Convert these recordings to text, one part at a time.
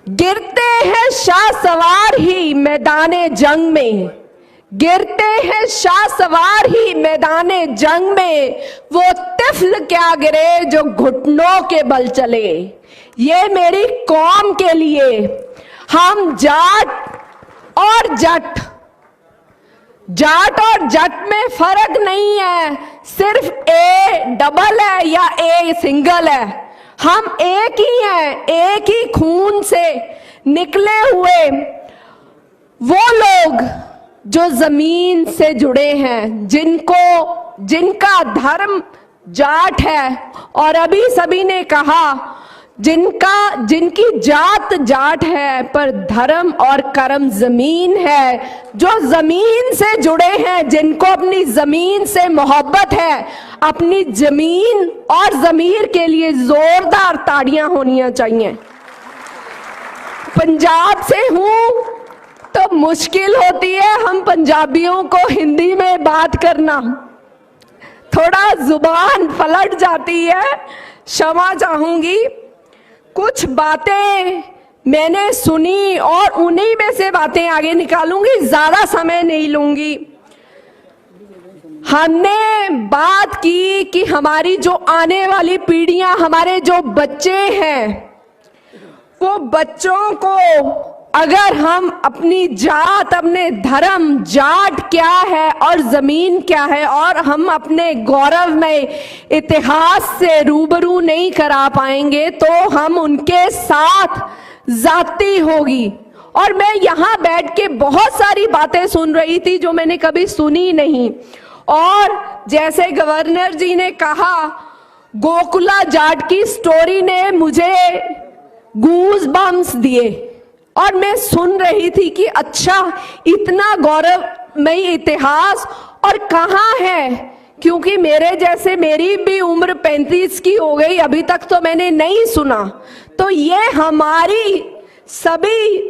गिरते हैं शाह सवार ही मैदाने जंग में, गिरते हैं शाह सवार ही मैदाने जंग में, वो तिफल क्या गिरे जो घुटनों के बल चले। ये मेरी कौम के लिए हम जाट और जट में फर्क नहीं है, सिर्फ ए डबल है या ए सिंगल है। हम एक ही हैं, एक ही खून से निकले हुए वो लोग जो जमीन से जुड़े हैं, जिनका धर्म जाट है। और अभी सभी ने कहा जिनकी जात जाट है पर धर्म और कर्म जमीन है, जो जमीन से जुड़े हैं, जिनको अपनी जमीन से मोहब्बत है, अपनी जमीन और जमीर के लिए जोरदार ताड़ियां होनी चाहिए। पंजाब से हूं तो मुश्किल होती है हम पंजाबियों को हिंदी में बात करना, थोड़ा जुबान पलट जाती है, क्षमा चाहूंगी। कुछ बातें मैंने सुनी और उन्हीं में से बातें आगे निकालूंगी, ज्यादा समय नहीं लूंगी। हमने बात की कि हमारी जो आने वाली पीढ़ियां, हमारे जो बच्चे हैं, वो बच्चों को अगर हम अपनी जात, अपने धर्म, जाट क्या है और जमीन क्या है, और हम अपने गौरवमय इतिहास से रूबरू नहीं करा पाएंगे तो हम उनके साथ जाती होगी। और मैं यहाँ बैठ के बहुत सारी बातें सुन रही थी जो मैंने कभी सुनी नहीं। और जैसे गवर्नर जी ने कहा, गोकुला जाट की स्टोरी ने मुझे गूज बम्स दिए और मैं सुन रही थी कि अच्छा, इतना गौरवमयी इतिहास और कहाँ है। क्योंकि मेरे जैसे, मेरी भी उम्र 35 की हो गई, अभी तक तो मैंने नहीं सुना। तो ये हमारी सभी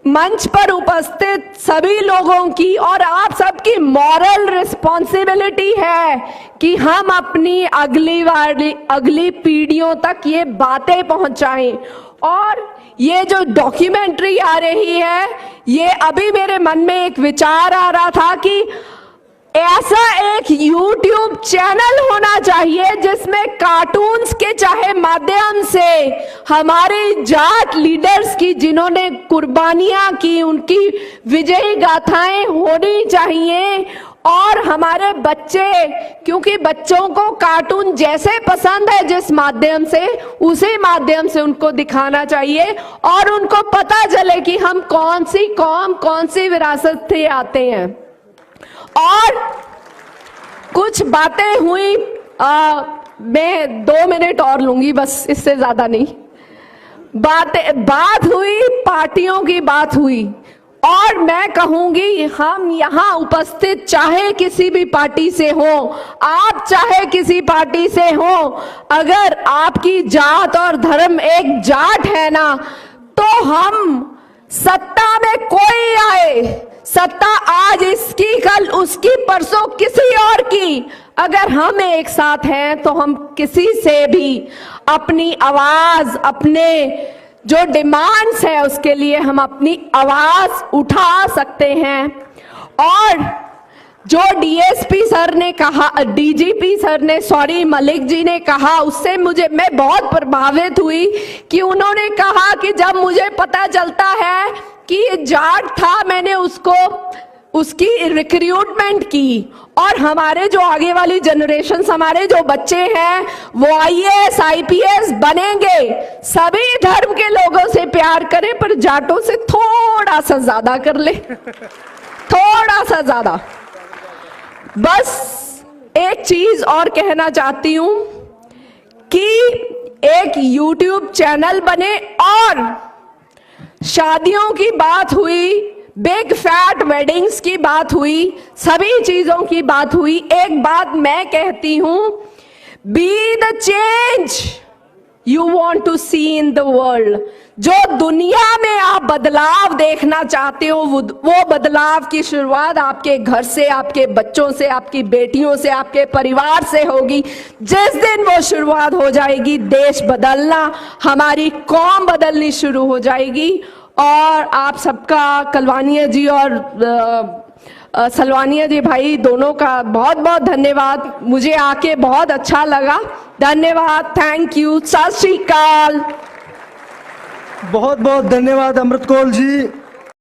मंच पर उपस्थित सभी लोगों की और आप सबकी मॉरल रिस्पॉन्सिबिलिटी है कि हम अपनी अगली पीढ़ियों तक ये बातें पहुंचाएं। और ये जो डॉक्यूमेंट्री आ रही है, ये अभी मेरे मन में एक विचार आ रहा था कि ऐसा एक YouTube चैनल होना चाहिए जिसमें कार्टून्स के चाहे माध्यम से हमारे जाट लीडर्स की, जिन्होंने कुर्बानियां की, उनकी विजयी गाथाएं होनी चाहिए। और हमारे बच्चे, क्योंकि बच्चों को कार्टून जैसे पसंद है, जिस माध्यम से, उसी माध्यम से उनको दिखाना चाहिए और उनको पता चले कि हम कौन सी कौम, कौन सी विरासत से आते हैं। और कुछ बातें हुई, मैं 2 मिनट और लूंगी बस, इससे ज्यादा नहीं। बात हुई, पार्टियों की बात हुई, और मैं कहूंगी हम यहाँ उपस्थित चाहे किसी भी पार्टी से हो, आप चाहे किसी पार्टी से हो, अगर आपकी जात और धर्म एक जाट है ना, तो हम सत्ता में कोई आए, सत्ता आज इसकी, कल उसकी, परसों किसी और की, अगर हम एक साथ हैं तो हम किसी से भी अपनी आवाज, अपने जो डिमांड्स है उसके लिए हम अपनी आवाज उठा सकते हैं। और जो डीएसपी सर ने कहा, डीजीपी सर ने, सॉरी, मलिक जी ने कहा, उससे मैं बहुत प्रभावित हुई कि उन्होंने कहा कि जब मुझे पता चलता है कि ये जाट था, मैंने उसकी रिक्रूटमेंट की, और हमारे जो आगे वाली जनरेशन, हमारे जो बच्चे हैं, वो आईएएस आईपीएस बनेंगे। सभी धर्म के लोगों से प्यार करें पर जाटों से थोड़ा सा ज्यादा कर ले, थोड़ा सा ज्यादा। बस एक चीज और कहना चाहती हूं कि एक YouTube चैनल बने, और शादियों की बात हुई, बिग फैट वेडिंग्स की बात हुई, सभी चीजों की बात हुई। एक बात मैं कहती हूं, be the change, you want to see in the world. जो दुनिया में आप बदलाव देखना चाहते हो वो बदलाव की शुरुआत आपके घर से, आपके बच्चों से, आपकी बेटियों से, आपके परिवार से होगी। जिस दिन वो शुरुआत हो जाएगी, देश बदलना, हमारी कौम बदलनी शुरू हो जाएगी। और आप सबका, कलवानिया जी और सलवानिया जी भाई दोनों का बहुत बहुत धन्यवाद। मुझे आके बहुत अच्छा लगा। धन्यवाद, थैंक यू, सत श्री अकाल। बहुत बहुत धन्यवाद अमृत कौर जी।